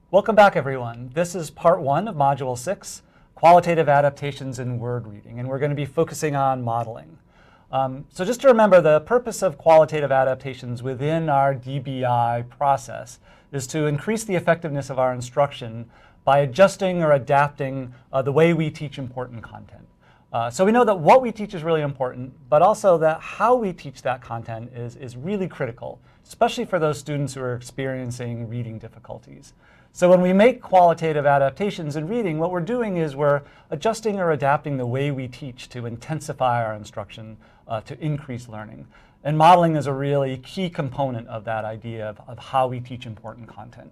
Welcome back, everyone. This is part 1 of Module 6, Qualitative Adaptations in Word Reading, and we're going to be focusing on modeling. So just to remember, the purpose of qualitative adaptations within our DBI process is to increase the effectiveness of our instruction by adjusting or adapting the way we teach important content. So we know that what we teach is really important, but also that how we teach that content is really critical, especially for those students who are experiencing reading difficulties. So when we make qualitative adaptations in reading, what we're doing is we're adjusting or adapting the way we teach to intensify our instruction, to increase learning. And modeling is a really key component of that idea of how we teach important content.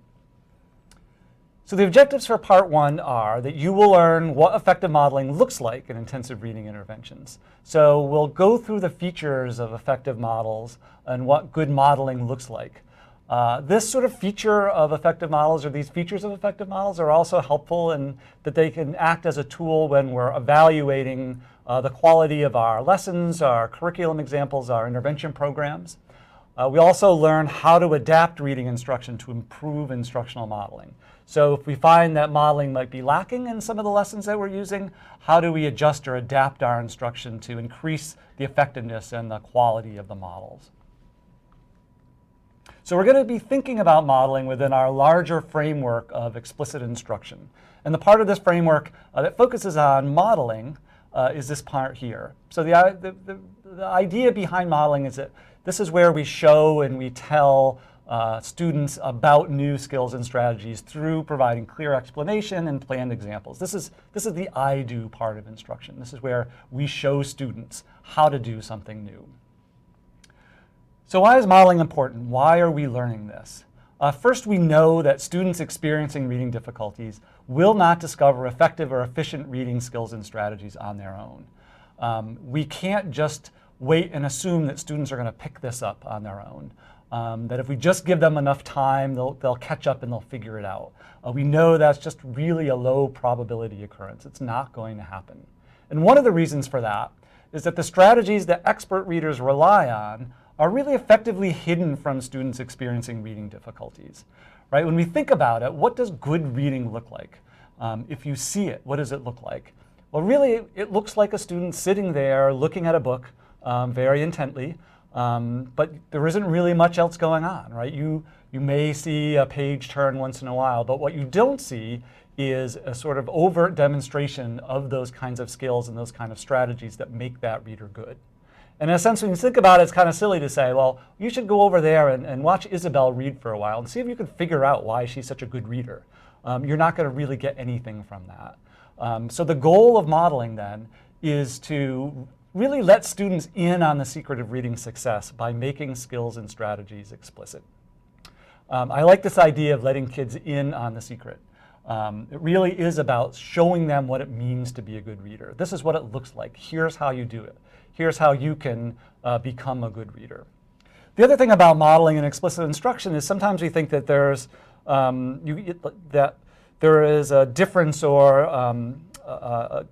So the objectives for part 1 are that you will learn what effective modeling looks like in intensive reading interventions. So we'll go through the features of effective models and what good modeling looks like. This sort of feature of effective models, or these features of effective models, are also helpful in that they can act as a tool when we're evaluating the quality of our lessons, our curriculum examples, our intervention programs. We also learn how to adapt reading instruction to improve instructional modeling. So if we find that modeling might be lacking in some of the lessons that we're using, how do we adjust or adapt our instruction to increase the effectiveness and the quality of the models? So we're going to be thinking about modeling within our larger framework of explicit instruction. And the part of this framework that focuses on modeling is this part here. So the idea behind modeling is that this is where we show and we tell students about new skills and strategies through providing clear explanation and planned examples. This is the I do part of instruction. This is where we show students how to do something new. So why is modeling important? Why are we learning this? First, we know that students experiencing reading difficulties will not discover effective or efficient reading skills and strategies on their own. We can't just wait and assume that students are going to pick this up on their own. That if we just give them enough time, they'll catch up and they'll figure it out. We know that's just really a low probability occurrence. It's not going to happen. And one of the reasons for that is that the strategies that expert readers rely on are really effectively hidden from students experiencing reading difficulties. Right? When we think about it, what does good reading look like? If you see it, what does it look like? Well, really, it looks like a student sitting there looking at a book very intently, but there isn't really much else going on. Right? You may see a page turn once in a while, but what you don't see is a sort of overt demonstration of those kinds of skills and those kind of strategies that make that reader good. And in a sense, when you think about it, it's kind of silly to say, well, you should go over there and watch Isabel read for a while and see if you can figure out why she's such a good reader. You're not going to really get anything from that. So the goal of modeling, then, is to really let students in on the secret of reading success by making skills and strategies explicit. I like this idea of letting kids in on the secret. It really is about showing them what it means to be a good reader. This is what it looks like. Here's how you do it. Here's how you can become a good reader. The other thing about modeling and explicit instruction is sometimes we think that there is a difference or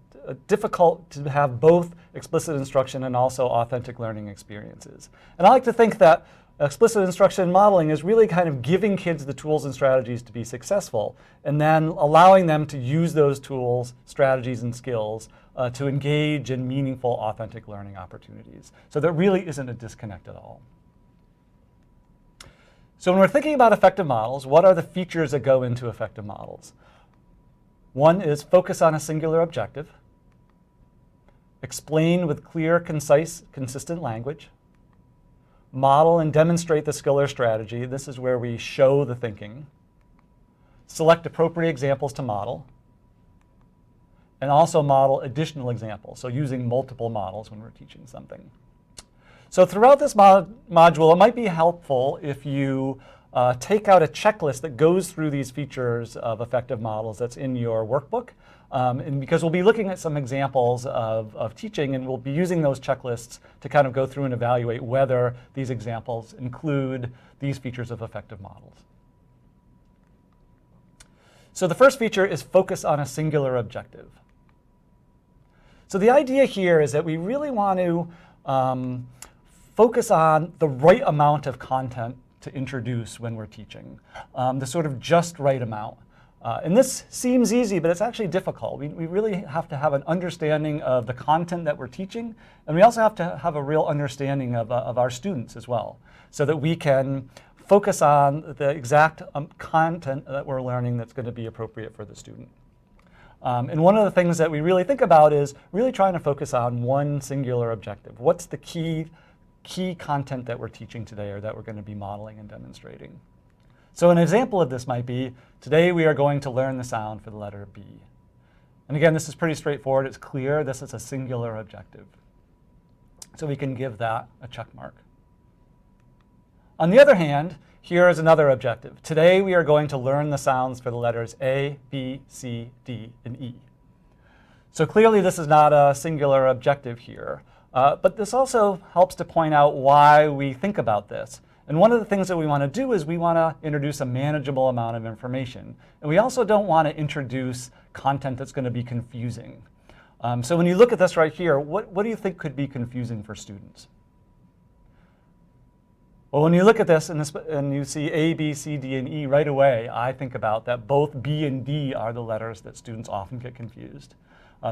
difficult to have both explicit instruction and also authentic learning experiences. And I like to think that explicit instruction modeling is really kind of giving kids the tools and strategies to be successful, and then allowing them to use those tools, strategies, and skills to engage in meaningful, authentic learning opportunities. So there really isn't a disconnect at all. So when we're thinking about effective models, what are the features that go into effective models? One is focus on a singular objective, explain with clear, concise, consistent language, model and demonstrate the skill or strategy. This is where we show the thinking. Select appropriate examples to model. And also model additional examples, so using multiple models when we're teaching something. So throughout this module, it might be helpful if you take out a checklist that goes through these features of effective models that's in your workbook. And because we'll be looking at some examples of teaching, and we'll be using those checklists to kind of go through and evaluate whether these examples include these features of effective models. So the first feature is focus on a singular objective. So the idea here is that we really want to focus on the right amount of content to introduce when we're teaching, the sort of just right amount. And this seems easy, but it's actually difficult. We really have to have an understanding of the content that we're teaching, and we also have to have a real understanding of our students as well, so that we can focus on the exact content that we're learning that's going to be appropriate for the student. And one of the things that we really think about is really trying to focus on one singular objective. What's the key content that we're teaching today or that we're going to be modeling and demonstrating? So an example of this might be, today we are going to learn the sound for the letter B. And again, this is pretty straightforward. It's clear this is a singular objective. So we can give that a check mark. On the other hand, here is another objective. Today we are going to learn the sounds for the letters A, B, C, D, and E. So clearly this is not a singular objective here. But this also helps to point out why we think about this. And one of the things that we want to do is we want to introduce a manageable amount of information. And we also don't want to introduce content that's going to be confusing. So when you look at this right here, what do you think could be confusing for students? Well, when you look at this and you see A, B, C, D, and E right away, I think about that both B and D are the letters that students often get confused.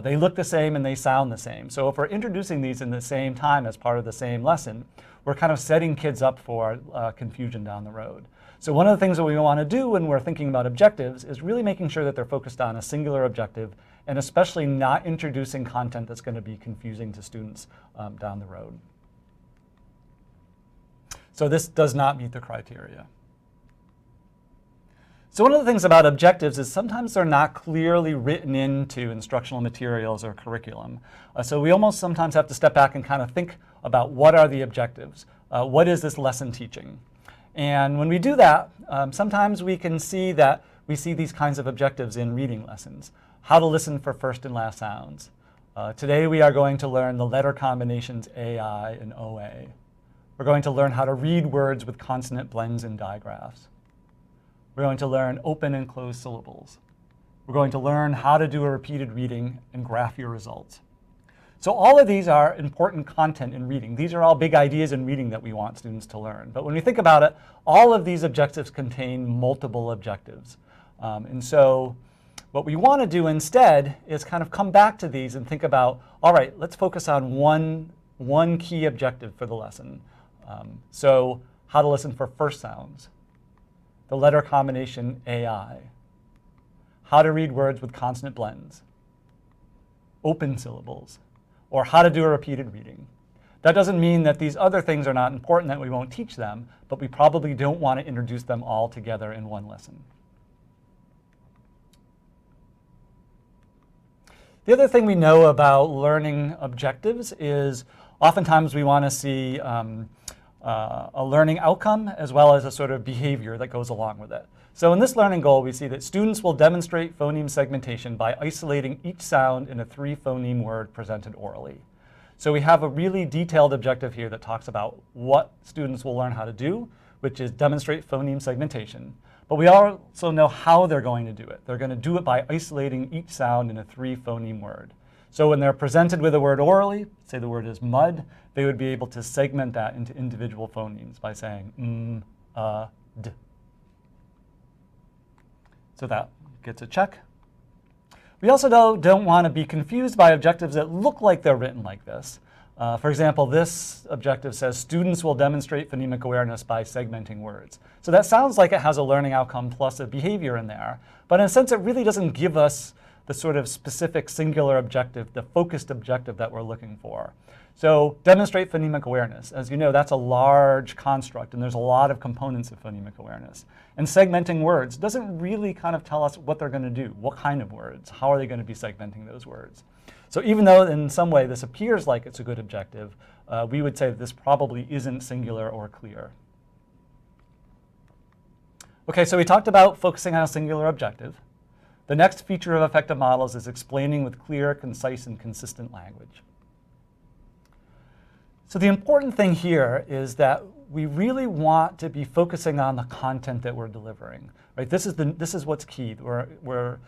They look the same and they sound the same. So if we're introducing these in the same time as part of the same lesson, we're kind of setting kids up for confusion down the road. So one of the things that we want to do when we're thinking about objectives is really making sure that they're focused on a singular objective, and especially not introducing content that's going to be confusing to students down the road. So this does not meet the criteria. So one of the things about objectives is sometimes they're not clearly written into instructional materials or curriculum. So we almost sometimes have to step back and kind of think about what are the objectives? What is this lesson teaching? And when we do that, sometimes we can see that we see these kinds of objectives in reading lessons. How to listen for first and last sounds. Today we are going to learn the letter combinations AI and OA. We're going to learn how to read words with consonant blends and digraphs. We're going to learn open and closed syllables. We're going to learn how to do a repeated reading and graph your results. So all of these are important content in reading. These are all big ideas in reading that we want students to learn. But when we think about it, all of these objectives contain multiple objectives. And so what we want to do instead is kind of come back to these and think about, all right, let's focus on one key objective for the lesson. So how to listen for first sounds, the letter combination AI, how to read words with consonant blends, open syllables, or how to do a repeated reading. That doesn't mean that these other things are not important, that we won't teach them, but we probably don't want to introduce them all together in one lesson. The other thing we know about learning objectives is oftentimes we want to see a learning outcome as well as a sort of behavior that goes along with it. So in this learning goal, we see that students will demonstrate phoneme segmentation by isolating each sound in a 3-phoneme word presented orally. So we have a really detailed objective here that talks about what students will learn how to do, which is demonstrate phoneme segmentation. But we also know how they're going to do it. They're going to do it by isolating each sound in a 3-phoneme word. So when they're presented with a word orally, say the word is mud, they would be able to segment that into individual phonemes by saying d. So that gets a check. We also don't want to be confused by objectives that look like they're written like this. For example, this objective says students will demonstrate phonemic awareness by segmenting words. So that sounds like it has a learning outcome plus a behavior in there. But in a sense, it really doesn't give us the sort of specific singular objective, the focused objective that we're looking for. So demonstrate phonemic awareness. As you know, that's a large construct, and there's a lot of components of phonemic awareness. And segmenting words doesn't really kind of tell us what they're going to do, what kind of words, how are they going to be segmenting those words. So even though in some way this appears like it's a good objective, we would say that this probably isn't singular or clear. Okay, so we talked about focusing on a singular objective. The next feature of effective models is explaining with clear, concise, and consistent language. So the important thing here is that we really want to be focusing on the content that we're delivering. Right? This is what's key. We're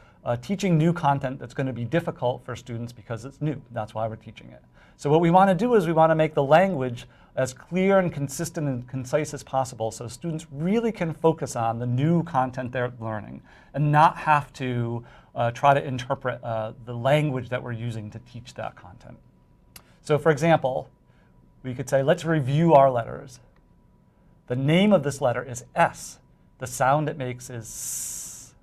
teaching new content that's going to be difficult for students because it's new. That's why we're teaching it. So what we want to do is we want to make the language as clear and consistent and concise as possible so students really can focus on the new content they're learning and not have to try to interpret the language that we're using to teach that content. So for example, we could say, let's review our letters. The name of this letter is S. The sound it makes is S.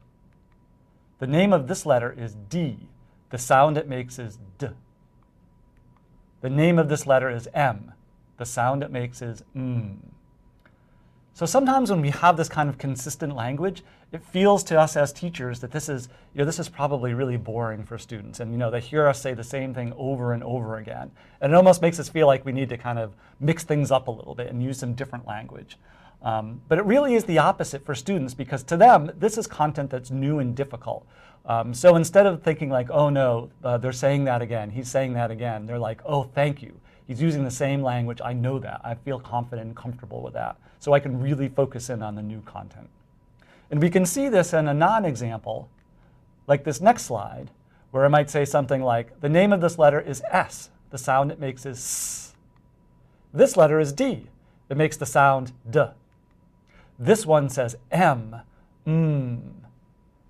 The name of this letter is D. The sound it makes is D. The name of this letter is M. The sound it makes is M. So sometimes when we have this kind of consistent language, it feels to us as teachers that this is probably really boring for students. And they hear us say the same thing over and over again. And it almost makes us feel like we need to kind of mix things up a little bit and use some different language. But it really is the opposite for students, because to them, this is content that's new and difficult. So instead of thinking like, oh no, they're saying that again, he's saying that again, they're like, oh, thank you. He's using the same language. I know that. I feel confident and comfortable with that. So I can really focus in on the new content. And we can see this in a non-example, like this next slide, where I might say something like, the name of this letter is S. The sound it makes is S. This letter is D. It makes the sound D. This one says M,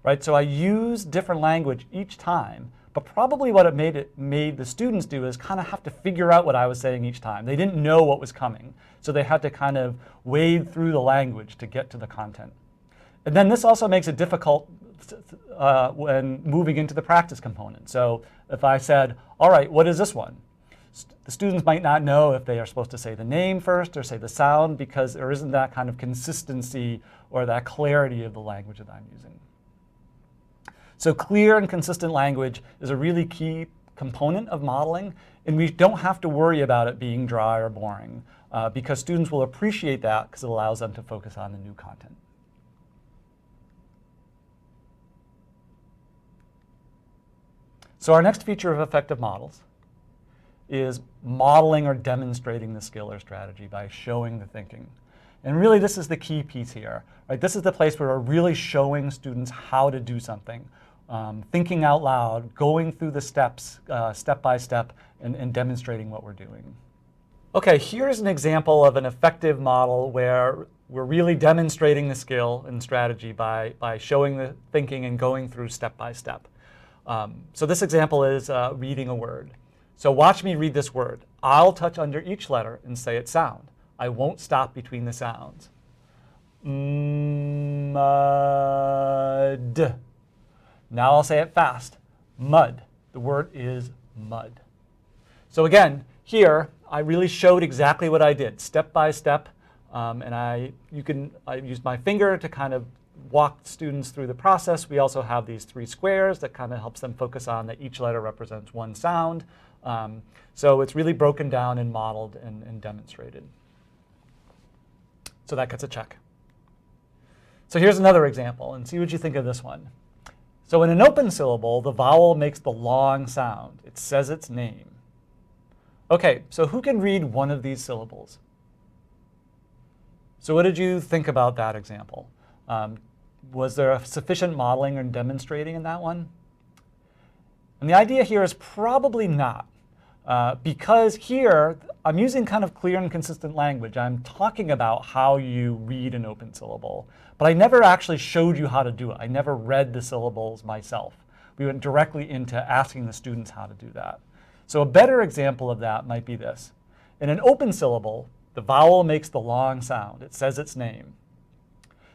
right? So I use different language each time, but probably what it made the students do is kind of have to figure out what I was saying each time. They didn't know what was coming, so they had to kind of wade through the language to get to the content. And then this also makes it difficult when moving into the practice component. So if I said, all right, what is this one? The students might not know if they are supposed to say the name first or say the sound, because there isn't that kind of consistency or that clarity of the language that I'm using. So clear and consistent language is a really key component of modeling, and we don't have to worry about it being dry or boring, because students will appreciate that because it allows them to focus on the new content. So our next feature of effective models is modeling or demonstrating the skill or strategy by showing the thinking. And really this is the key piece here, right? This is the place where we're really showing students how to do something, thinking out loud, going through the steps, step by step, and demonstrating what we're doing. Okay, here's an example of an effective model where we're really demonstrating the skill and strategy by showing the thinking and going through step by step. So this example is reading a word. So watch me read this word. I'll touch under each letter and say its sound. I won't stop between the sounds. Mud. Now I'll say it fast. Mud. The word is mud. So again, here I really showed exactly what I did, step by step. And I used my finger to kind of walk students through the process. We also have these 3 squares that kind of helps them focus on that each letter represents one sound. So it's really broken down and modeled and demonstrated. So that gets a check. So here's another example, and see what you think of this one. So in an open syllable, the vowel makes the long sound. It says its name. Okay, so who can read one of these syllables? So what did you think about that example? Was there a sufficient modeling or demonstrating in that one? And the idea here is probably not, because here I'm using kind of clear and consistent language. I'm talking about how you read an open syllable, but I never actually showed you how to do it. I never read the syllables myself. We went directly into asking the students how to do that. So a better example of that might be this. In an open syllable, the vowel makes the long sound. It says its name.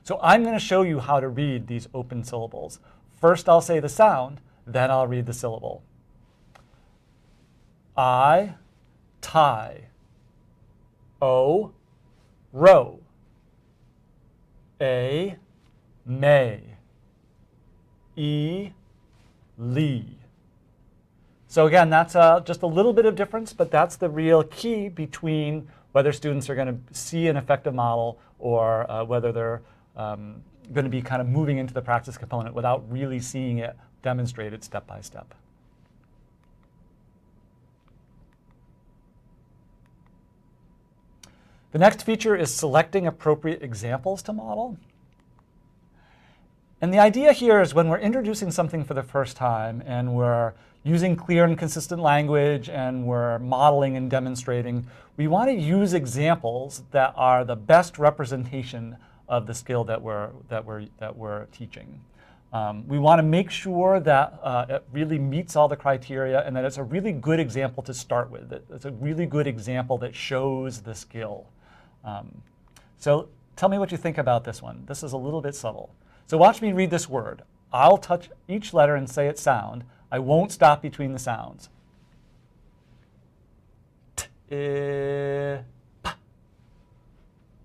So I'm going to show you how to read these open syllables. First, I'll say the sound, then I'll read the syllable. I, tie. O, row. A, may. E, lee. So again, that's just a little bit of difference, but that's the real key between whether students are going to see an effective model or whether they're going to be kind of moving into the practice component without really seeing it demonstrated step by step. The next feature is selecting appropriate examples to model. And the idea here is when we're introducing something for the first time and we're using clear and consistent language and we're modeling and demonstrating, we want to use examples that are the best representation of the skill that we're teaching. We want to make sure that it really meets all the criteria and that it's a really good example to start with. It's a really good example that shows the skill. So tell me what you think about this one. This is a little bit subtle. So watch me read this word. I'll touch each letter and say its sound. I won't stop between the sounds. T, p.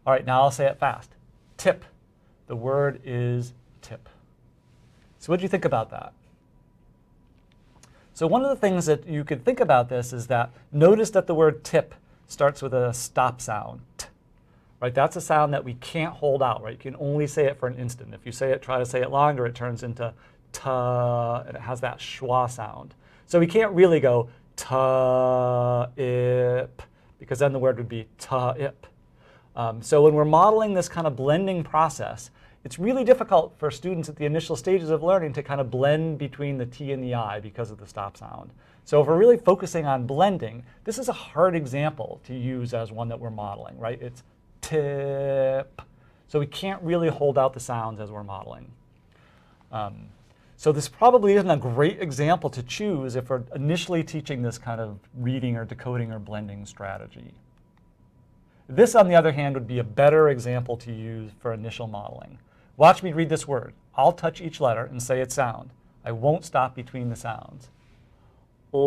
All right, now I'll say it fast. Tip. The word is tip. So what do you think about that? So one of the things that you could think about this is that notice that the word tip starts with a stop sound. T. Right, that's a sound that we can't hold out, right? You can only say it for an instant. If you try to say it longer, it turns into ta, and it has that schwa sound. So we can't really go ta-ip, because then the word would be ta-ip. So when we're modeling this kind of blending process, it's really difficult for students at the initial stages of learning to kind of blend between the T and the I because of the stop sound. So if we're really focusing on blending, this is a hard example to use as one that we're modeling, right? It's tip. So we can't really hold out the sounds as we're modeling. So this probably isn't a great example to choose if we're initially teaching this kind of reading or decoding or blending strategy. This, on the other hand, would be a better example to use for initial modeling. Watch me read this word. I'll touch each letter and say its sound. I won't stop between the sounds. Lip.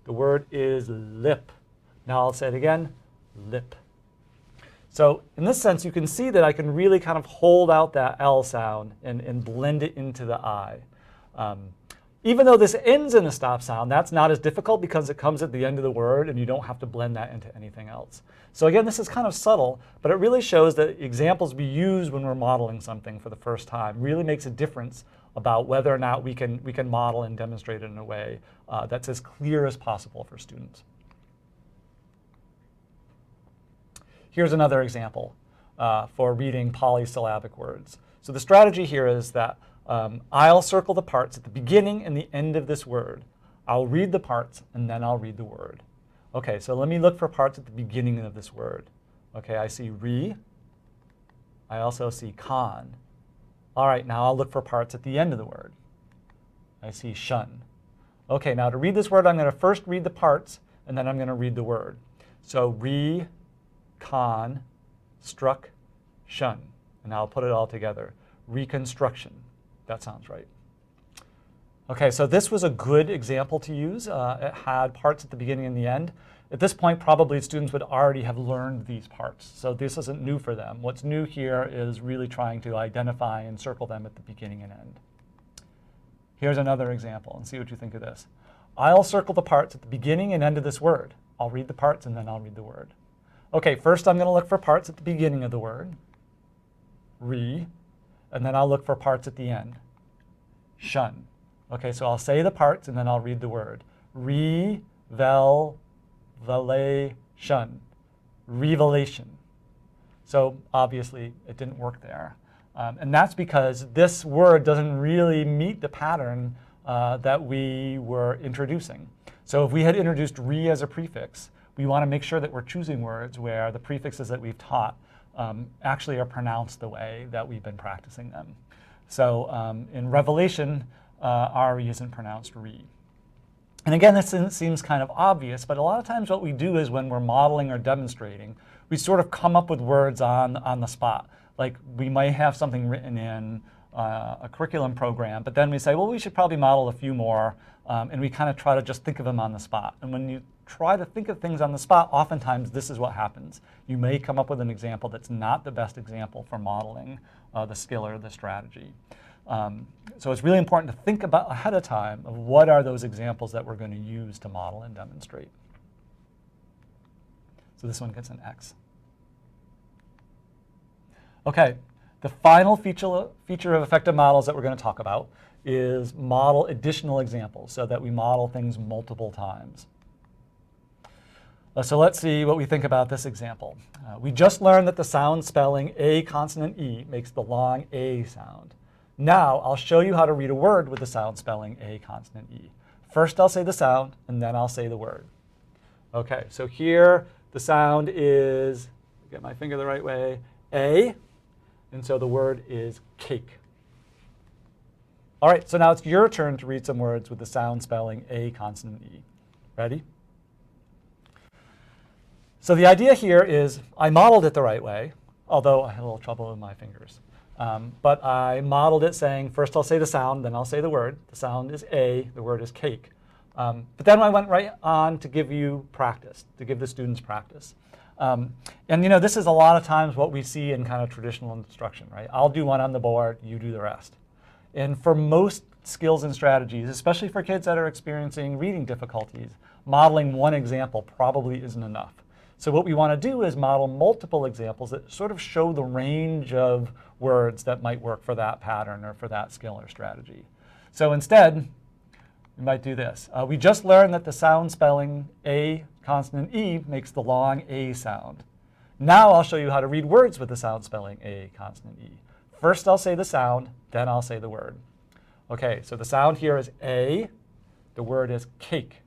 The word is lip. Now I'll say it again, lip. So in this sense, you can see that I can really kind of hold out that L sound and blend it into the I. Even though this ends in a stop sound, that's not as difficult because it comes at the end of the word and you don't have to blend that into anything else. So again, this is kind of subtle, but it really shows that examples we use when we're modeling something for the first time really makes a difference about whether or not we can model and demonstrate it in a way that's as clear as possible for students. Here's another example for reading polysyllabic words. So the strategy here is that I'll circle the parts at the beginning and the end of this word. I'll read the parts and then I'll read the word. Okay, so let me look for parts at the beginning of this word. Okay, I see re. I also see con. All right, now I'll look for parts at the end of the word. I see shun. Okay, now to read this word, I'm going to first read the parts and then I'm going to read the word. So re, con, struck, shun. And I'll put it all together. Reconstruction. That sounds right. Okay, so this was a good example to use. It had parts at the beginning and the end. At this point, probably students would already have learned these parts. So this isn't new for them. What's new here is really trying to identify and circle them at the beginning and end. Here's another example, and see what you think of this. I'll circle the parts at the beginning and end of this word. I'll read the parts and then I'll read the word. Okay, first I'm going to look for parts at the beginning of the word, re, and then I'll look for parts at the end, shun. Okay, so I'll say the parts and then I'll read the word. Revelation, revelation. So obviously it didn't work there. And that's because this word doesn't really meet the pattern that we were introducing. So if we had introduced re as a prefix, we want to make sure that we're choosing words where the prefixes that we've taught actually are pronounced the way that we've been practicing them. So in Revelation, RE isn't pronounced re. And again, this seems kind of obvious, but a lot of times what we do is when we're modeling or demonstrating, we sort of come up with words on the spot. Like we might have something written in a curriculum program, but then we say, well, we should probably model a few more, and we kind of try to just think of them on the spot. And when you try to think of things on the spot, oftentimes this is what happens. You may come up with an example that's not the best example for modeling the skill or the strategy. So it's really important to think about ahead of time of what are those examples that we're going to use to model and demonstrate. So this one gets an X. Okay, the final feature of effective models that we're going to talk about is model additional examples so that we model things multiple times. So let's see what we think about this example. We just learned that the sound spelling a consonant E makes the long A sound. Now I'll show you how to read a word with the sound spelling a consonant E. First I'll say the sound, and then I'll say the word. OK, so here the sound is, get my finger the right way, A. And so the word is cake. All right, so now it's your turn to read some words with the sound spelling a consonant E. Ready? So the idea here is I modeled it the right way, although I had a little trouble with my fingers. But I modeled it saying, first I'll say the sound, then I'll say the word. The sound is A, the word is cake. But then I went right on to give you practice, to give the students practice. And this is a lot of times what we see in kind of traditional instruction, right? I'll do one on the board, you do the rest. And for most skills and strategies, especially for kids that are experiencing reading difficulties, modeling one example probably isn't enough. So what we want to do is model multiple examples that sort of show the range of words that might work for that pattern or for that skill or strategy. So instead, we might do this. We just learned that the sound spelling a consonant E makes the long A sound. Now I'll show you how to read words with the sound spelling a consonant E. First I'll say the sound, then I'll say the word. OK, so the sound here is A. The word is cake.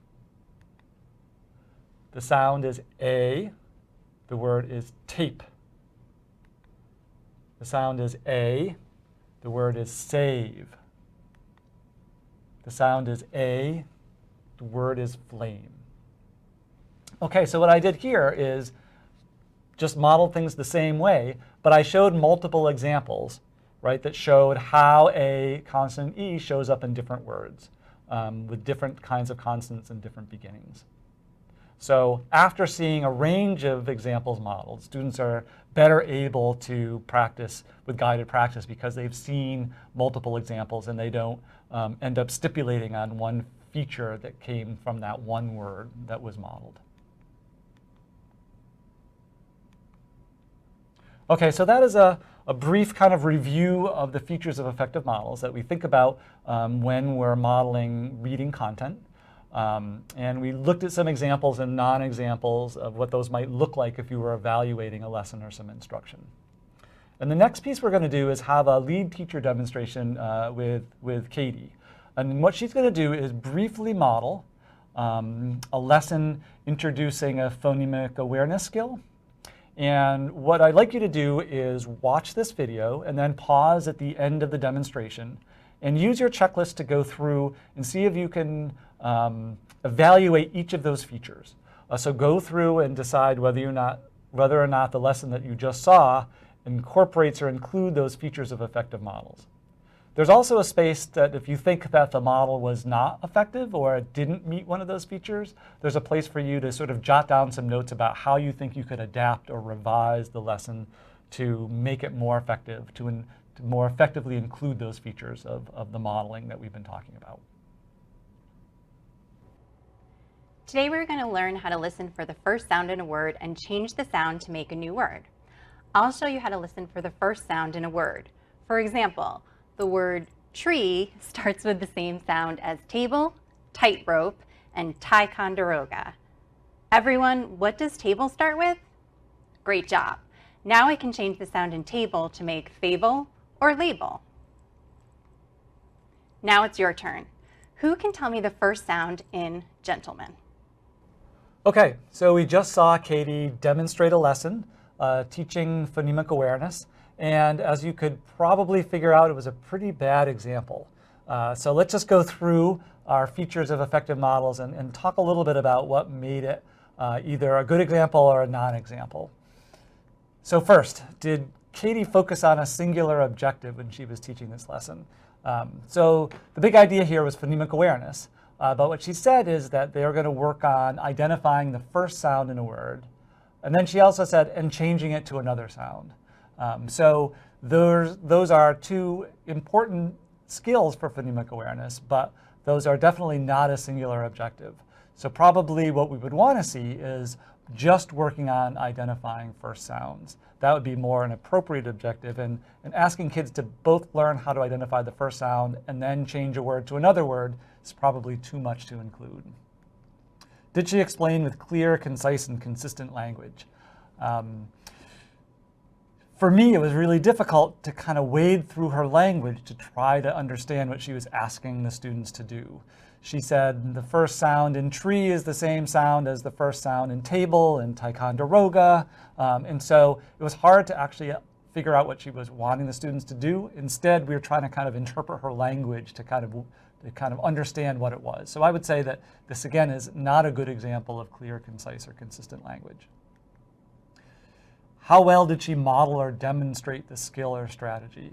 The sound is A. The word is tape. The sound is A. The word is save. The sound is A. The word is flame. OK, so what I did here is just model things the same way, but I showed multiple examples, right, that showed how a consonant E shows up in different words with different kinds of consonants and different beginnings. So after seeing a range of examples modeled, students are better able to practice with guided practice because they've seen multiple examples and they don't end up stipulating on one feature that came from that one word that was modeled. OK, so that is a brief kind of review of the features of effective models that we think about when we're modeling reading content. And we looked at some examples and non-examples of what those might look like if you were evaluating a lesson or some instruction. And the next piece we're going to do is have a lead teacher demonstration with Katie. And what she's going to do is briefly model a lesson introducing a phonemic awareness skill. And what I'd like you to do is watch this video and then pause at the end of the demonstration and use your checklist to go through and see if you can evaluate each of those features. So go through and decide whether or not the lesson that you just saw incorporates or include those features of effective models. There's also a space that if you think that the model was not effective or it didn't meet one of those features, there's a place for you to sort of jot down some notes about how you think you could adapt or revise the lesson to make it more effective, to more effectively include those features of the modeling that we've been talking about. Today we're going to learn how to listen for the first sound in a word and change the sound to make a new word. I'll show you how to listen for the first sound in a word. For example, the word tree starts with the same sound as table, tightrope, and Ticonderoga. Everyone, what does table start with? Great job. Now I can change the sound in table to make fable or label. Now it's your turn. Who can tell me the first sound in gentleman? OK, so we just saw Katie demonstrate a lesson teaching phonemic awareness. And as you could probably figure out, it was a pretty bad example. So let's just go through our features of effective models and talk a little bit about what made it either a good example or a non-example. So first, did Katie focus on a singular objective when she was teaching this lesson? So the big idea here was phonemic awareness. But what she said is that they're going to work on identifying the first sound in a word. And then she also said, and changing it to another sound. So those are two important skills for phonemic awareness, but those are definitely not a singular objective. So probably what we would want to see is just working on identifying first sounds. That would be more an appropriate objective, and asking kids to both learn how to identify the first sound and then change a word to another word is probably too much to include. Did she explain with clear, concise, and consistent language? For me, it was really difficult to kind of wade through her language to try to understand what she was asking the students to do. She said the first sound in tree is the same sound as the first sound in table and Ticonderoga. And so it was hard to actually figure out what she was wanting the students to do. Instead, we were trying to kind of interpret her language to kind of understand what it was. So I would say that this, again, is not a good example of clear, concise, or consistent language. How well did she model or demonstrate the skill or strategy?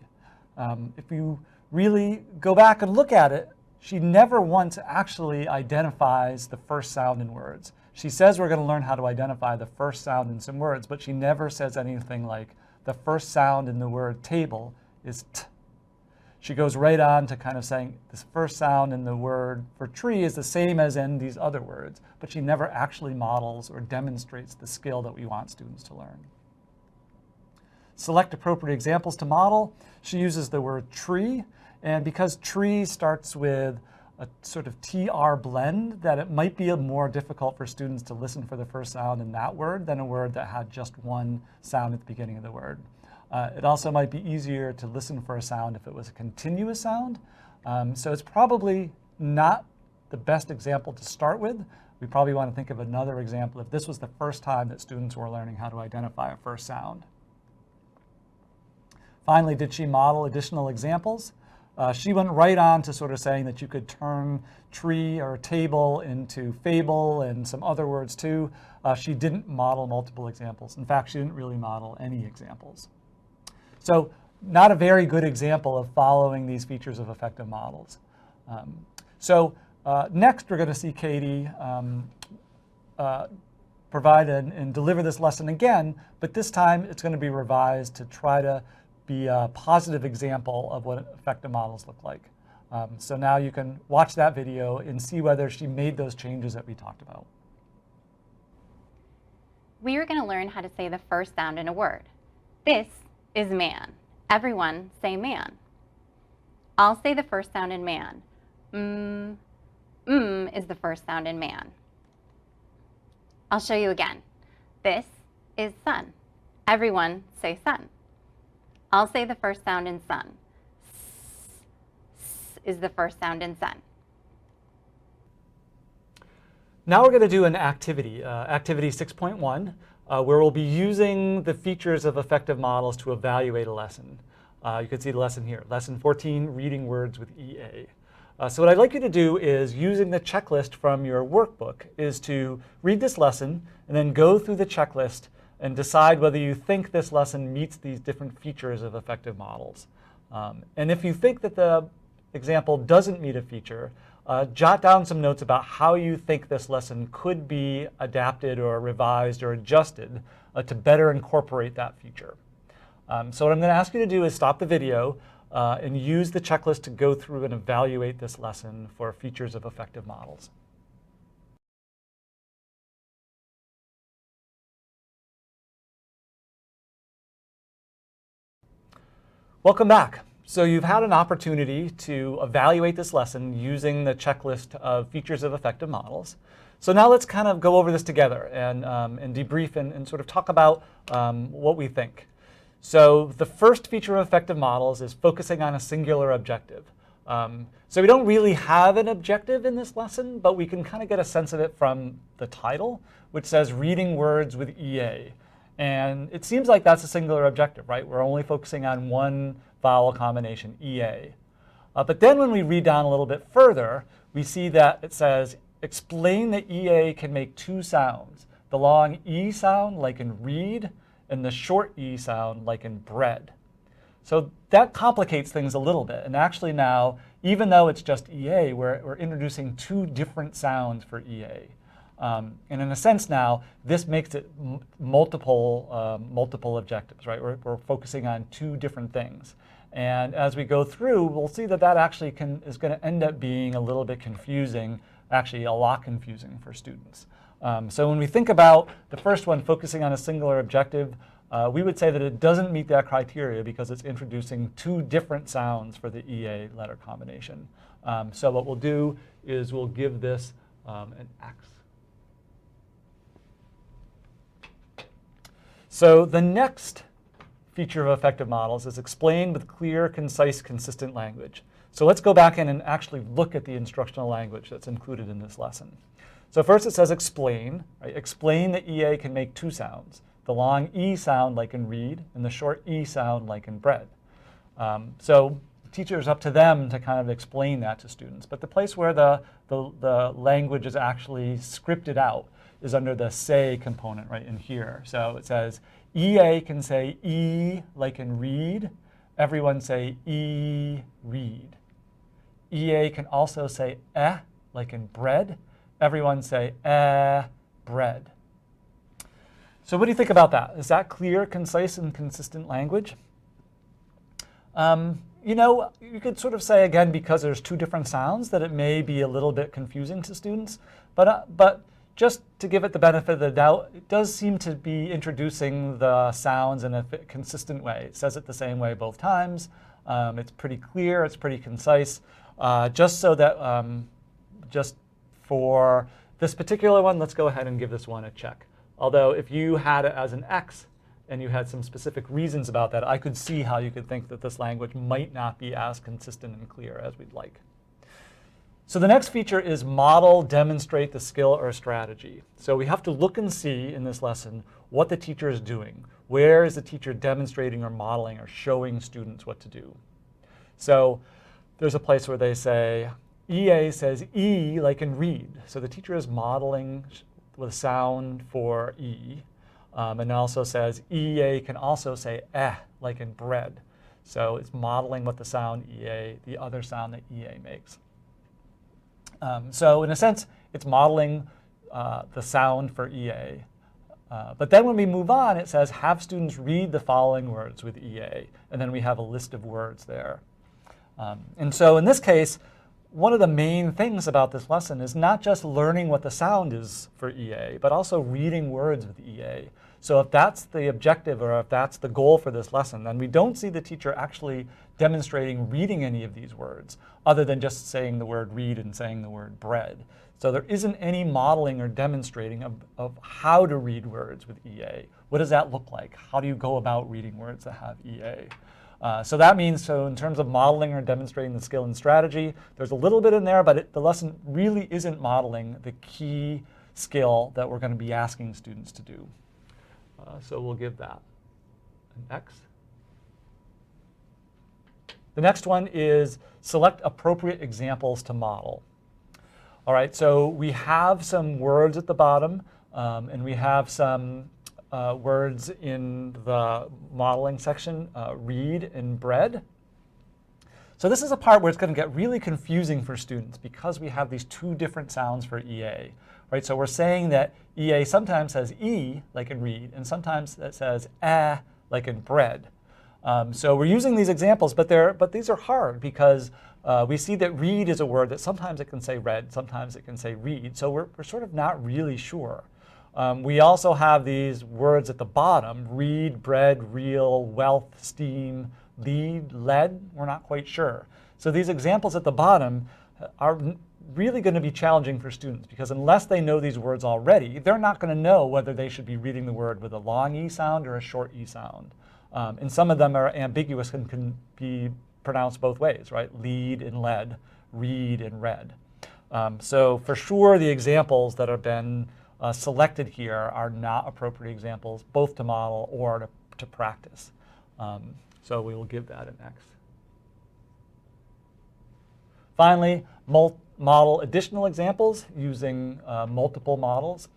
If you really go back and look at it, she never once actually identifies the first sound in words. She says we're going to learn how to identify the first sound in some words, but she never says anything like the first sound in the word table is t. She goes right on to kind of saying this first sound in the word for tree is the same as in these other words, but she never actually models or demonstrates the skill that we want students to learn. Select appropriate examples to model. She uses the word tree, and because tree starts with a sort of TR blend, that it might be more difficult for students to listen for the first sound in that word than a word that had just one sound at the beginning of the word. It also might be easier to listen for a sound if it was a continuous sound. So it's probably not the best example to start with. We probably want to think of another example if this was the first time that students were learning how to identify a first sound. Finally, did she model additional examples? She went right on to sort of saying that you could turn tree or table into fable and some other words too. She didn't model multiple examples. In fact, she didn't really model any examples. So not a very good example of following these features of effective models. Next, we're going to see Katie provide and deliver this lesson again, but this time it's going to be revised to try to be a positive example of what effective models look like. So now you can watch that video and see whether she made those changes that we talked about. We are going to learn how to say the first sound in a word. This is man. Everyone say man. I'll say the first sound in man. Is the first sound in man. I'll show you again. This is sun. Everyone say sun. I'll say the first sound in sun. S is the first sound in sun. Now we're going to do an activity, activity 6.1, where we'll be using the features of effective models to evaluate a lesson. You can see the lesson here, lesson 14, reading words with EA. So what I'd like you to do is, using the checklist from your workbook, is to read this lesson and then go through the checklist and decide whether you think this lesson meets these different features of effective models. And if you think that the example doesn't meet a feature, jot down some notes about how you think this lesson could be adapted or revised or adjusted to better incorporate that feature. So what I'm going to ask you to do is stop the video and use the checklist to go through and evaluate this lesson for features of effective models. Welcome back. So you've had an opportunity to evaluate this lesson using the checklist of features of effective models. So now let's kind of go over this together and debrief and sort of talk about what we think. So the first feature of effective models is focusing on a singular objective. So we don't really have an objective in this lesson, but we can kind of get a sense of it from the title, which says reading words with EA. And it seems like that's a singular objective, right? We're only focusing on one vowel combination, EA. But then when we read down a little bit further, we see that it says, explain that EA can make two sounds, the long E sound, like in read, and the short E sound, like in bread. So that complicates things a little bit. And actually now, even though it's just EA, we're introducing two different sounds for EA. And in a sense now, this makes it multiple objectives, right? We're focusing on two different things. And as we go through, we'll see that that actually is going to end up being a little bit confusing, actually a lot confusing for students. So when we think about the first one, focusing on a singular objective, we would say that it doesn't meet that criteria because it's introducing two different sounds for the EA letter combination. So what we'll do is we'll give this an X. So the next feature of effective models is explain with clear, concise, consistent language. So let's go back in and actually look at the instructional language that's included in this lesson. So first it says explain. Right? Explain that EA can make two sounds, the long E sound like in read and the short E sound like in bread. So teachers, up to them to kind of explain that to students. But the place where the language is actually scripted out is under the say component right in here. So it says EA can say E like in read. Everyone say E read. EA can also say like in bread. Everyone say bread. So what do you think about that? Is that clear, concise, and consistent language? You know, you could sort of say, again, because there's two different sounds, that it may be a little bit confusing to students. But just to give it the benefit of the doubt, it does seem to be introducing the sounds in a consistent way. It says it the same way both times. It's pretty clear. It's pretty concise. Just so that, just for this particular one, let's go ahead and give this one a check. Although if you had it as an X and you had some specific reasons about that, I could see how you could think that this language might not be as consistent and clear as we'd like. So the next feature is model, demonstrate the skill or strategy. So we have to look and see in this lesson what the teacher is doing. Where is the teacher demonstrating or modeling or showing students what to do? So there's a place where they say, EA says E like in read. So the teacher is modeling with sound for E. And also says EA can also say like in bread. So it's modeling what the sound EA, the other sound that EA makes. So in a sense, it's modeling the sound for EA. But then when we move on, it says have students read the following words with EA. And then we have a list of words there. And so in this case, one of the main things about this lesson is not just learning what the sound is for EA, but also reading words with EA. So if that's the objective or if that's the goal for this lesson, then we don't see the teacher actually demonstrating reading any of these words other than just saying the word read and saying the word bread. So there isn't any modeling or demonstrating of how to read words with EA. What does that look like? How do you go about reading words that have EA? So that means, so in terms of modeling or demonstrating the skill and strategy, there's a little bit in there, but the lesson really isn't modeling the key skill that we're going to be asking students to do. So we'll give that an X. The next one is select appropriate examples to model. All right, so we have some words at the bottom, and we have some words in the modeling section, read and bread. So this is a part where it's going to get really confusing for students because we have these two different sounds for EA. Right? So we're saying that EA sometimes says E, like in read, and sometimes it says like in bread. So we're using these examples, but these are hard because we see that read is a word that sometimes it can say read, sometimes it can say read. So we're sort of not really sure. We also have these words at the bottom, read, bread, real, wealth, steam, lead, lead. We're not quite sure. So these examples at the bottom are really going to be challenging for students because unless they know these words already, they're not going to know whether they should be reading the word with a long E sound or a short E sound. And some of them are ambiguous and can be pronounced both ways, right? Lead and lead, read and read. So for sure, the examples that have been selected here are not appropriate examples, both to model or to practice. So we will give that an X. Finally, model additional examples using multiple models.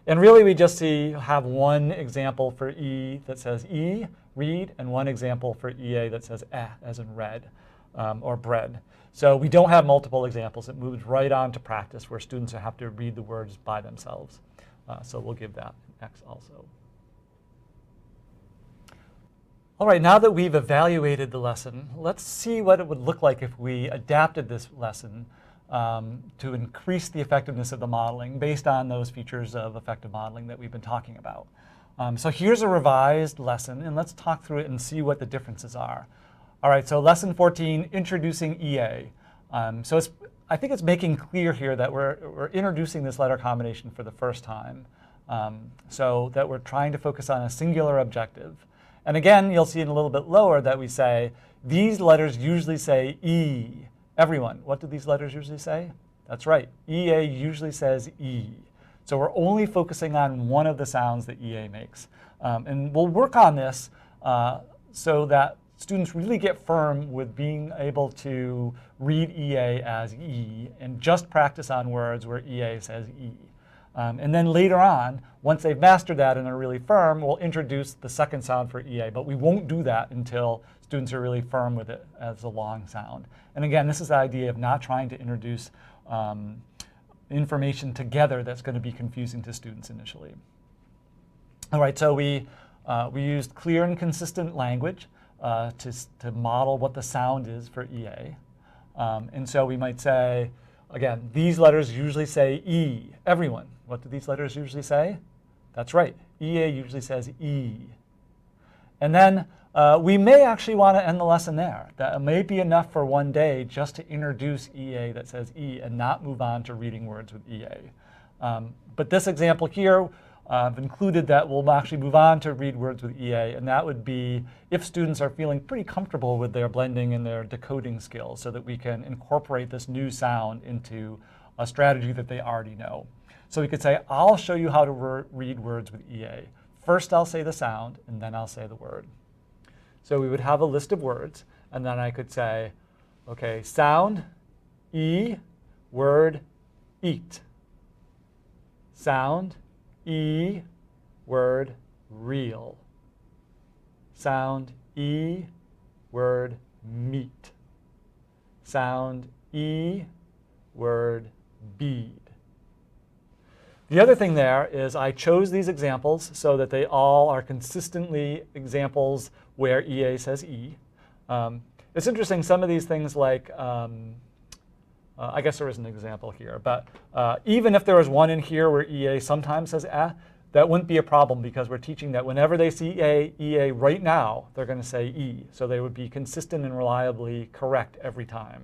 And really, we just have one example for E that says E, read, and one example for EA that says as in red, or bread. So we don't have multiple examples. It moves right on to practice where students have to read the words by themselves. So we'll give that an X also. All right, now that we've evaluated the lesson, let's see what it would look like if we adapted this lesson to increase the effectiveness of the modeling based on those features of effective modeling that we've been talking about. So here's a revised lesson, and let's talk through it and see what the differences are. All right, so lesson 14, introducing EA. So I think it's making clear here that we're introducing this letter combination for the first time. so that we're trying to focus on a singular objective. And again, you'll see in a little bit lower that we say, these letters usually say E. Everyone, what do these letters usually say? That's right, EA usually says E. So we're only focusing on one of the sounds that EA makes. And we'll work on this so that students really get firm with being able to read EA as E and just practice on words where EA says E. And then later on, once they've mastered that and are really firm, we'll introduce the second sound for EA. But we won't do that until students are really firm with it as a long sound. And again, this is the idea of not trying to introduce information together that's going to be confusing to students initially. All right, so we used clear and consistent language to model what the sound is for EA. And so we might say, again, these letters usually say E. Everyone, what do these letters usually say? That's right, EA usually says E. And then we may actually want to end the lesson there. That may be enough for one day just to introduce EA that says E and not move on to reading words with EA. But this example here, I've included that we'll actually move on to read words with EA, and that would be if students are feeling pretty comfortable with their blending and their decoding skills so that we can incorporate this new sound into a strategy that they already know. So we could say, I'll show you how to read words with EA. First, I'll say the sound, and then I'll say the word. So we would have a list of words, and then I could say, OK, sound, E, word, eat. Sound, E, word, real. Sound, E, word, meat. Sound, E, word, bead. The other thing there is I chose these examples so that they all are consistently examples where EA says E. It's interesting, some of these things like, I guess there is an example here, but even if there was one in here where EA sometimes says that wouldn't be a problem because we're teaching that whenever they see EA right now, they're going to say E. So they would be consistent and reliably correct every time.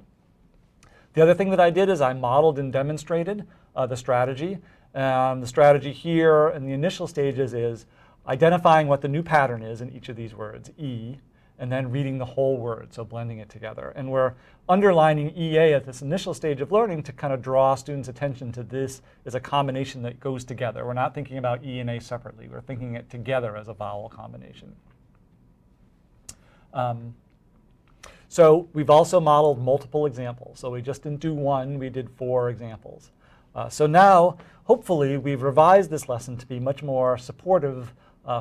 The other thing that I did is I modeled and demonstrated the strategy. The strategy here in the initial stages is identifying what the new pattern is in each of these words, E, and then reading the whole word, so blending it together. And we're underlining EA at this initial stage of learning to kind of draw students' attention to this as a combination that goes together. We're not thinking about E and A separately. We're thinking it together as a vowel combination. So we've also modeled multiple examples. So we just didn't do one, we did 4 examples. So now, hopefully, we've revised this lesson to be much more supportive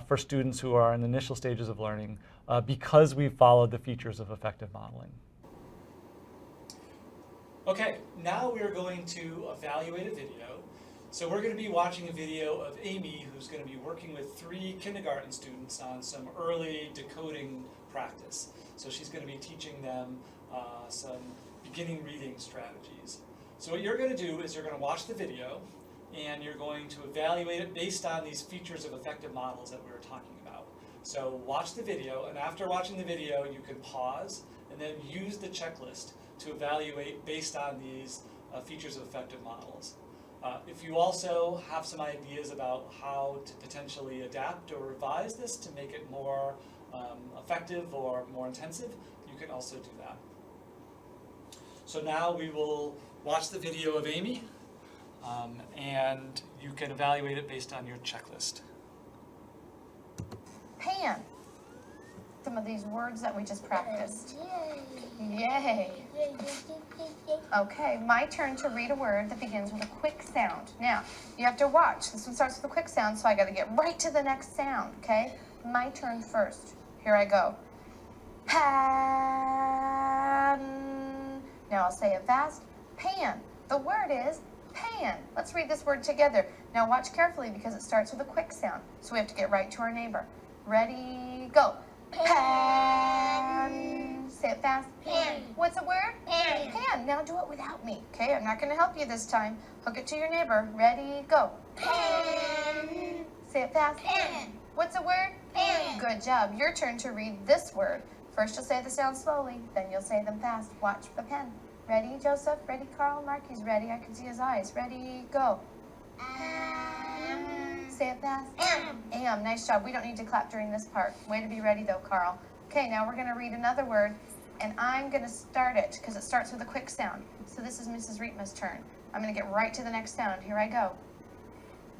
for students who are in the initial stages of learning because we've followed the features of effective modeling. Okay, now we're going to evaluate a video. So we're going to be watching a video of Amy, who's going to be working with 3 kindergarten students on some early decoding practice. So she's going to be teaching them some beginning reading strategies. So what you're going to do is you're going to watch the video, and you're going to evaluate it based on these features of effective models that we were talking about. So watch the video, and after watching the video, you can pause and then use the checklist to evaluate based on these features of effective models. If you also have some ideas about how to potentially adapt or revise this to make it more effective or more intensive, you can also do that. So now we will watch the video of Amy, and you can evaluate it based on your checklist. Pan. Some of these words that we just practiced. Yay. Okay, my turn to read a word that begins with a quick sound. Now, you have to watch. This one starts with a quick sound, so I got to get right to the next sound, okay? My turn first. Here I go. Pan. Now I'll say it fast. Pan. The word is pan. Let's read this word together. Now watch carefully because it starts with a quick sound. So we have to get right to our neighbor. Ready, go. Pan. Say it fast. Pan. What's the word? Pan. Pan. Now do it without me. Okay, I'm not going to help you this time. Hook it to your neighbor. Ready, go. Pan. Say it fast. Pan. What's the word? Pan. Good job. Your turn to read this word. First you'll say the sounds slowly, then you'll say them fast. Watch the pen. Ready, Joseph? Ready, Carl? Mark, he's ready. I can see his eyes. Ready, go. Say Say it fast. Am. Nice job. We don't need to clap during this part. Way to be ready though, Carl. Okay, now we're going to read another word, and I'm going to start it because it starts with a quick sound. So this is Mrs. Rietma's turn. I'm going to get right to the next sound. Here I go.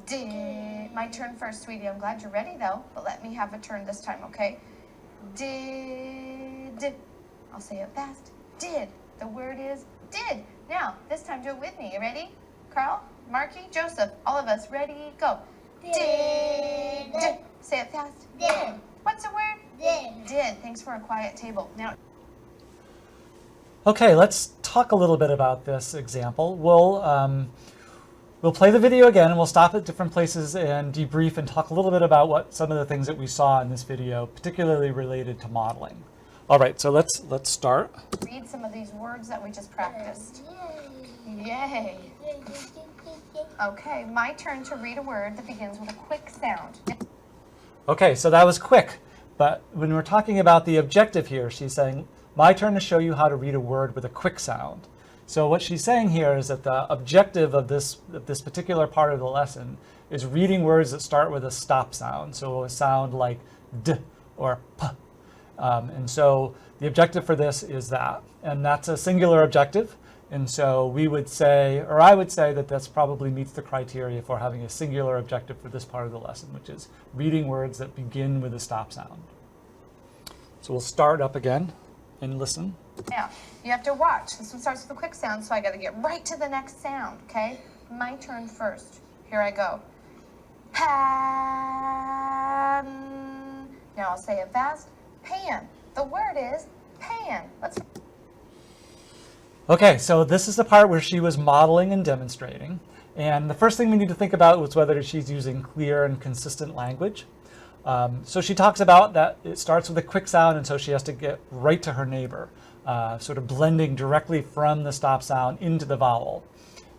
Did. My turn first, sweetie. I'm glad you're ready though, but let me have a turn this time, okay? Did. I'll say it fast. Did. The word is did. Now, this time do it with me. You ready? Carl, Marky, Joseph, all of us, ready, go. Did. Say it fast. Did. What's the word? Did. Did. Thanks for a quiet table. Now, Okay, let's talk a little bit about this example. We'll play the video again, and we'll stop at different places and debrief and talk a little bit about what some of the things that we saw in this video, particularly related to modeling. All right, so let's start. read some of these words that we just practiced. Yay. Okay, my turn to read a word that begins with a quick sound. Okay, so that was quick, but when we're talking about the objective here, she's saying, my turn to show you how to read a word with a quick sound. So what she's saying here is that the objective of this particular part of the lesson is reading words that start with a stop sound, so a sound like d or p. And so the objective for this is that, and that's a singular objective. And so we would say, or I would say, that this probably meets the criteria for having a singular objective for this part of the lesson, which is reading words that begin with a stop sound. So we'll start up again and listen. Now, you have to watch. This one starts with a quick sound, so I got to get right to the next sound, okay? My turn first. Here I go. Pan. Now I'll say it fast. Pan. The word is pan. Let's. Okay, so this is the part where she was modeling and demonstrating. And the first thing we need to think about was whether she's using clear and consistent language. So she talks about that it starts with a quick sound, and so she has to get right to her neighbor, sort of blending directly from the stop sound into the vowel.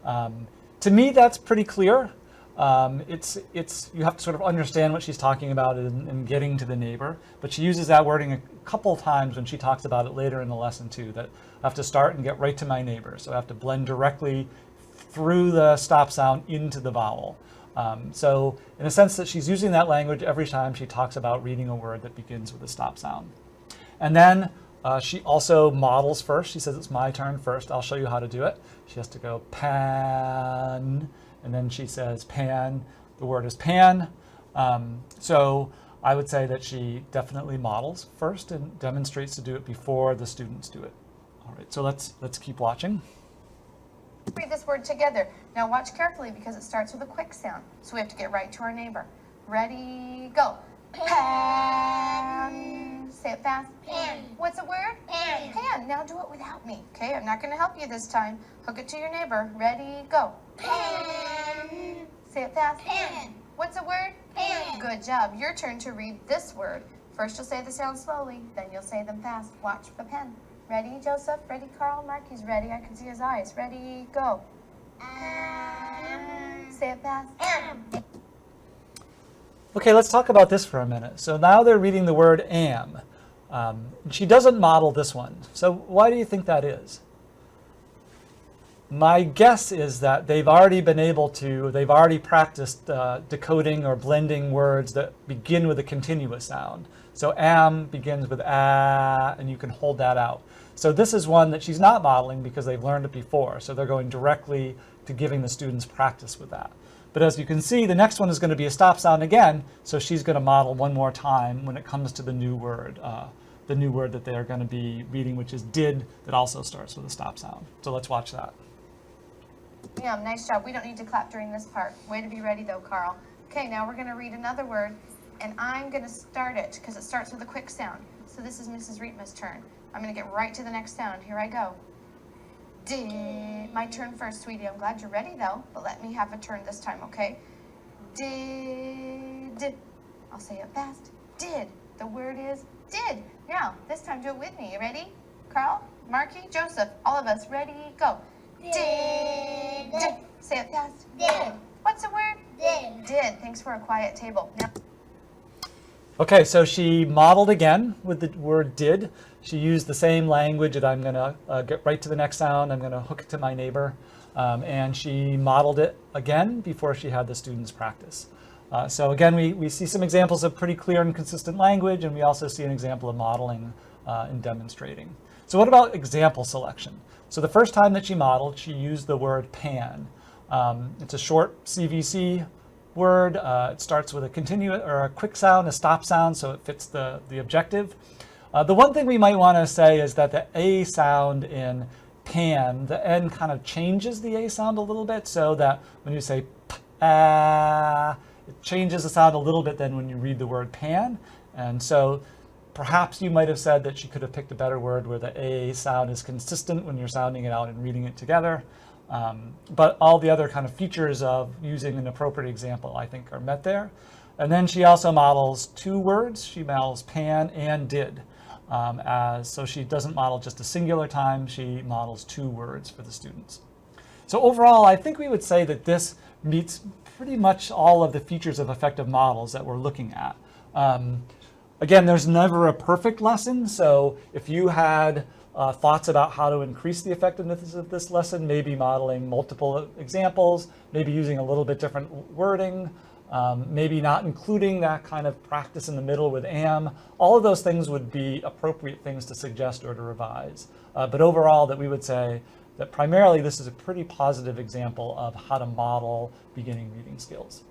To me, that's pretty clear. You have to sort of understand what she's talking about in getting to the neighbor, but she uses that wording a couple times when she talks about it later in the lesson too, that I have to start and get right to my neighbor. So I have to blend directly through the stop sound into the vowel. So in a sense that she's using that language every time she talks about reading a word that begins with a stop sound. And then she also models first. She says, it's my turn first. I'll show you how to do it. She has to go pan, and then she says pan. The word is pan. So I would say that she definitely models first and demonstrates to do it before the students do it. All right, so let's keep watching. Read this word together. Now watch carefully because it starts with a quick sound. So we have to get right to our neighbor. Ready, go. Pan. Say it fast. Pan. What's the word? Pan. Pan. Now do it without me. Okay, I'm not going to help you this time. Hook it to your neighbor. Ready, go. Pan. Say it fast. Pan. What's the word? Pan. Good job. Your turn to read this word. First you'll say the sounds slowly, then you'll say them fast. Watch the pen. Ready, Joseph? Ready, Carl? Mark, he's ready. I can see his eyes. Ready, go. Say it fast. Okay, let's talk about this for a minute. So now they're reading the word am. She doesn't model this one. So why do you think that is? My guess is that they've already practiced decoding or blending words that begin with a continuous sound. So am begins with a, and you can hold that out. So this is one that she's not modeling because they've learned it before. So they're going directly to giving the students practice with that. But as you can see, the next one is going to be a stop sound again. So she's going to model one more time when it comes to the new word that they're going to be reading, which is did, that also starts with a stop sound. So let's watch that. Yeah, nice job. We don't need to clap during this part. Way to be ready though, Carl. Okay, now we're going to read another word, and I'm going to start it because it starts with a quick sound. So this is Mrs. Rietma's turn. I'm going to get right to the next sound. Here I go. Did. My turn first, sweetie. I'm glad you're ready though, but let me have a turn this time, okay? Did. I'll say it fast. Did. The word is did. Now, this time do it with me. You ready? Carl, Marky, Joseph, all of us, ready, go. Did. Say it fast. Did. What's the word? Did. Did. Thanks for a quiet table. Now, Okay, so she modeled again with the word did. She used the same language that I'm going to get right to the next sound. I'm going to hook it to my neighbor. And she modeled it again before she had the students practice. So again, we see some examples of pretty clear and consistent language, and we also see an example of modeling and demonstrating. So what about example selection? So the first time that she modeled, she used the word pan. It's a short CVC word. It starts with a continuous or a quick sound, a stop sound, so it fits the objective. The one thing we might want to say is that the A sound in pan, the N kind of changes the A sound a little bit, so that when you say it changes the sound a little bit than when you read the word pan. And so perhaps you might have said that she could have picked a better word where the A sound is consistent when you're sounding it out and reading it together. But all the other kind of features of using an appropriate example, I think, are met there. And then she also models two words. She models pan and did. So she doesn't model just a singular time, she models two words for the students. So overall, I think we would say that this meets pretty much all of the features of effective models that we're looking at. Again, there's never a perfect lesson, so if you had thoughts about how to increase the effectiveness of this lesson, maybe modeling multiple examples, maybe using a little bit different wording, maybe not including that kind of practice in the middle with am, all of those things would be appropriate things to suggest or to revise. But overall, that we would say that primarily this is a pretty positive example of how to model beginning reading skills.